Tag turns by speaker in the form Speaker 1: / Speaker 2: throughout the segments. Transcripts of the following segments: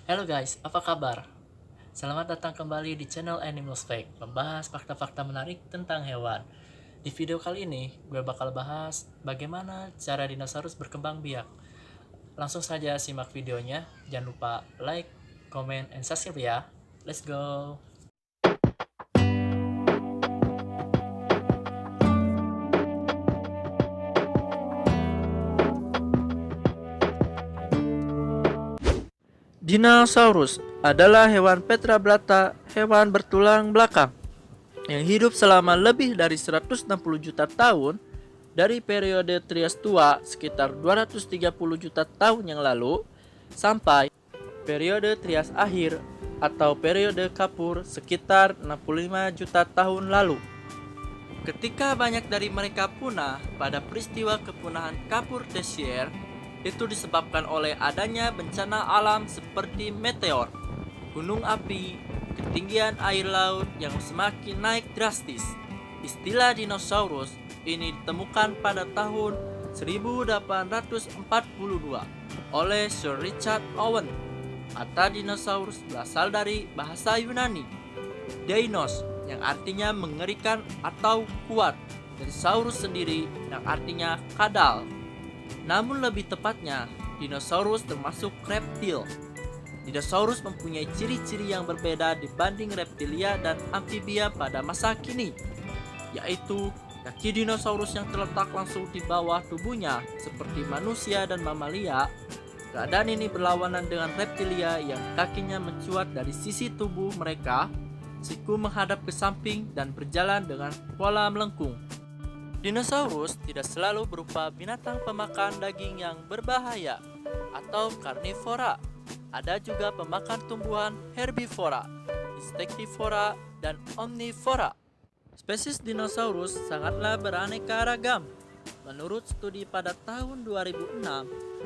Speaker 1: Halo guys, apa kabar? Selamat datang kembali di channel Animals Fact, membahas fakta-fakta menarik tentang hewan. Di video kali ini, gue bakal bahas bagaimana cara dinosaurus berkembang biak. Langsung saja simak videonya, jangan lupa like, comment, and subscribe ya. Let's go! Dinosaurus adalah hewan tetrabrata, hewan bertulang belakang yang hidup selama lebih dari 160 juta tahun dari periode Trias tua sekitar 230 juta tahun yang lalu sampai periode Trias akhir atau periode Kapur sekitar 65 juta tahun lalu. Ketika banyak dari mereka punah pada peristiwa kepunahan Kapur Tersier, itu disebabkan oleh adanya bencana alam seperti meteor, gunung api, ketinggian air laut yang semakin naik drastis. Istilah dinosaurus ini ditemukan pada tahun 1842 oleh Sir Richard Owen. Kata dinosaurus berasal dari bahasa Yunani, deinos yang artinya mengerikan atau kuat, dan saurus sendiri yang artinya kadal. Namun lebih tepatnya, dinosaurus termasuk reptil. Dinosaurus mempunyai ciri-ciri yang berbeda dibanding reptilia dan amfibia pada masa kini, yaitu kaki dinosaurus yang terletak langsung di bawah tubuhnya seperti manusia dan mamalia. Keadaan ini berlawanan dengan reptilia yang kakinya mencuat dari sisi tubuh mereka, siku menghadap ke samping dan berjalan dengan pola melengkung. Dinosaurus tidak selalu berupa binatang pemakan daging yang berbahaya atau karnivora. Ada juga pemakan tumbuhan herbivora, insektivora, dan omnivora. Spesies dinosaurus sangatlah beraneka ragam. Menurut studi pada tahun 2006,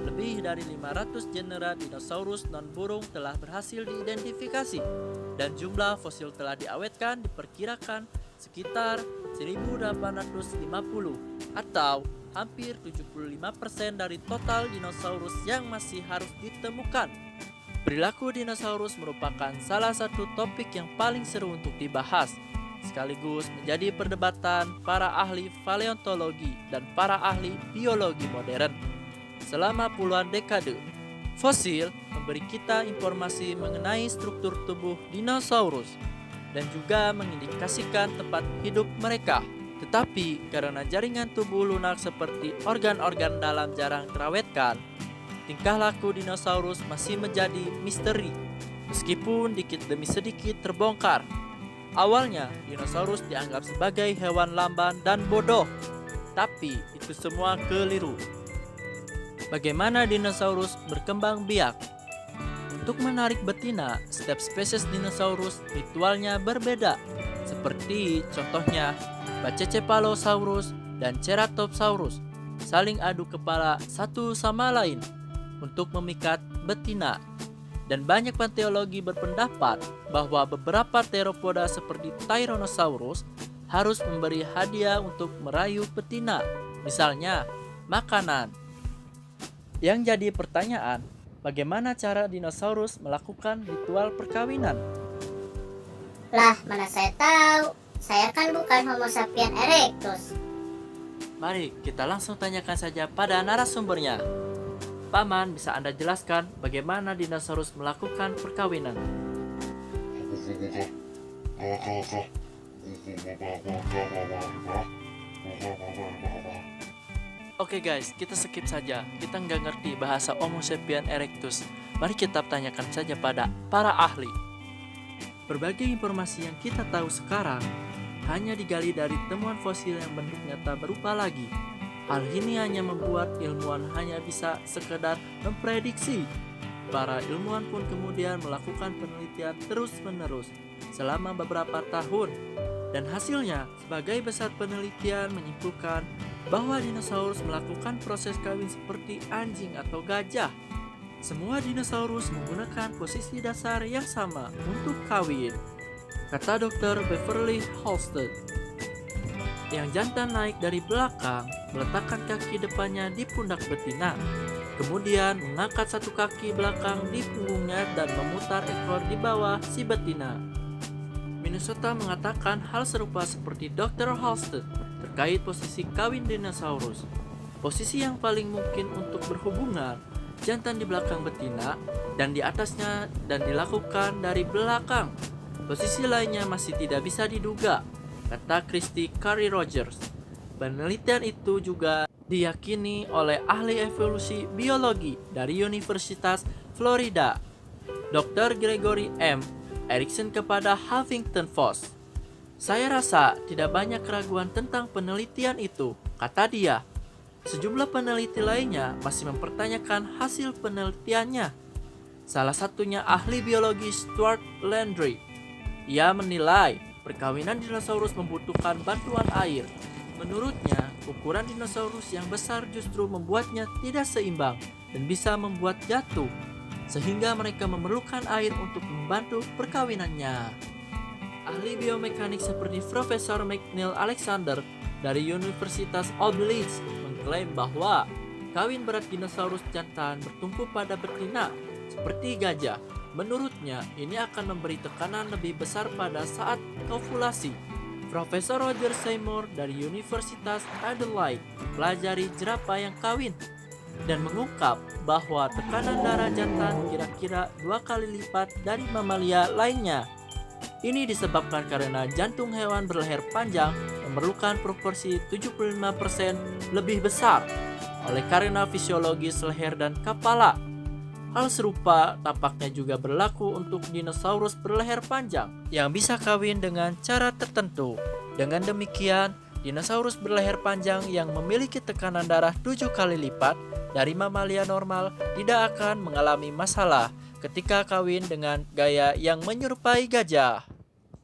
Speaker 1: lebih dari 500 genera dinosaurus non-burung telah berhasil diidentifikasi, dan jumlah fosil telah diawetkan diperkirakan sekitar 1850 atau hampir 75% dari total dinosaurus yang masih harus ditemukan. Perilaku dinosaurus merupakan salah satu topik yang paling seru untuk dibahas, sekaligus menjadi perdebatan para ahli paleontologi dan para ahli biologi modern. Selama puluhan dekade, fosil memberi kita informasi mengenai struktur tubuh dinosaurus dan juga mengindikasikan tempat hidup mereka. Tetapi karena jaringan tubuh lunak seperti organ-organ dalam jarang terawetkan, tingkah laku dinosaurus masih menjadi misteri, meskipun dikit demi sedikit terbongkar. Awalnya, dinosaurus dianggap sebagai hewan lamban dan bodoh, tapi itu semua keliru. Bagaimana dinosaurus berkembang biak? Untuk menarik betina, setiap spesies dinosaurus ritualnya berbeda, seperti contohnya Pachycephalosaurus dan Ceratopsaurus saling adu kepala satu sama lain untuk memikat betina. Dan banyak paleontologi berpendapat bahwa beberapa teropoda seperti Tyrannosaurus harus memberi hadiah untuk merayu betina, misalnya makanan. Yang jadi pertanyaan, bagaimana cara dinosaurus melakukan ritual perkawinan?
Speaker 2: Lah, mana saya tahu. Saya kan bukan Homo sapien erectus.
Speaker 1: Mari kita langsung tanyakan saja pada narasumbernya. Paman, bisa Anda jelaskan bagaimana dinosaurus melakukan perkawinan? Oke guys, kita skip saja. Kita nggak ngerti bahasa Homo sapien erectus. Mari kita tanyakan saja pada para ahli. Berbagai informasi yang kita tahu sekarang hanya digali dari temuan fosil yang bentuknya tak berupa lagi. Hal ini hanya membuat ilmuwan hanya bisa sekedar memprediksi. Para ilmuwan pun kemudian melakukan penelitian terus-menerus selama beberapa tahun. Dan hasilnya, sebagai besar penelitian menyimpulkan bahwa dinosaurus melakukan proses kawin seperti anjing atau gajah. Semua dinosaurus menggunakan posisi dasar yang sama untuk kawin, kata Dr. Beverly Halsted. Yang jantan naik dari belakang, meletakkan kaki depannya di pundak betina. Kemudian mengangkat satu kaki belakang di punggungnya dan memutar ekor di bawah si betina. Minnesota mengatakan hal serupa seperti Dr. Halsted terkait posisi kawin dinosaurus. Posisi yang paling mungkin untuk berhubungan, jantan di belakang betina dan di atasnya dan dilakukan dari belakang. Posisi lainnya masih tidak bisa diduga, kata Christy Carey Rogers. Penelitian itu juga diyakini oleh ahli evolusi biologi dari Universitas Florida, Dr. Gregory M. Erickson kepada Huffington Post. Saya rasa tidak banyak keraguan tentang penelitian itu, kata dia. Sejumlah peneliti lainnya masih mempertanyakan hasil penelitiannya. Salah satunya ahli biologi Stuart Landry. Ia menilai perkawinan dinosaurus membutuhkan bantuan air. Menurutnya, ukuran dinosaurus yang besar justru membuatnya tidak seimbang dan bisa membuat jatuh, sehingga mereka memerlukan air untuk membantu perkawinannya. Ahli biomekanik seperti Profesor McNeil Alexander dari Universitas of Leeds mengklaim bahwa kawin berat dinosaurus jantan bertumpu pada betina seperti gajah. Menurutnya, ini akan memberi tekanan lebih besar pada saat ovulasi. Profesor Roger Seymour dari Universitas Adelaide mempelajari jerapah yang kawin dan mengungkap bahwa tekanan darah jantan kira-kira 2 kali lipat dari mamalia lainnya. Ini disebabkan karena jantung hewan berleher panjang memerlukan proporsi 75% lebih besar oleh karena fisiologis leher dan kepala. Hal serupa tampaknya juga berlaku untuk dinosaurus berleher panjang yang bisa kawin dengan cara tertentu. Dengan demikian, dinosaurus berleher panjang yang memiliki tekanan darah 7 kali lipat dari mamalia normal tidak akan mengalami masalah ketika kawin dengan gaya yang menyerupai gajah.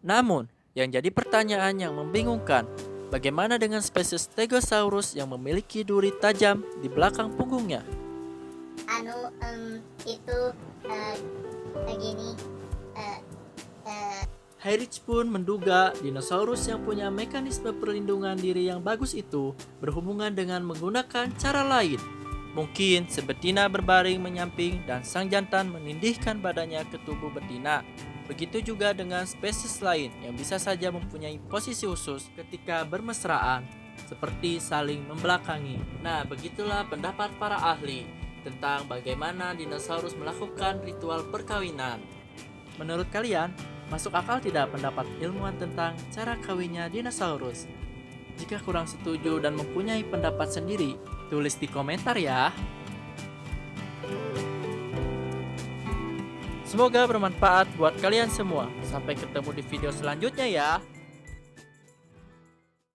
Speaker 1: Namun, yang jadi pertanyaan yang membingungkan, bagaimana dengan spesies Stegosaurus yang memiliki duri tajam di belakang punggungnya?
Speaker 2: Begini.
Speaker 1: Heinrich pun menduga dinosaurus yang punya mekanisme perlindungan diri yang bagus itu berhubungan dengan menggunakan cara lain. Mungkin sebetina berbaring menyamping dan sang jantan menindihkan badannya ke tubuh betina. Begitu juga dengan spesies lain yang bisa saja mempunyai posisi khusus ketika bermesraan, seperti saling membelakangi. Nah, begitulah pendapat para ahli tentang bagaimana dinosaurus melakukan ritual perkawinan. Menurut kalian, masuk akal tidak pendapat ilmuwan tentang cara kawinnya dinosaurus? Jika kurang setuju dan mempunyai pendapat sendiri, tulis di komentar ya. Semoga bermanfaat buat kalian semua. Sampai ketemu di video selanjutnya ya.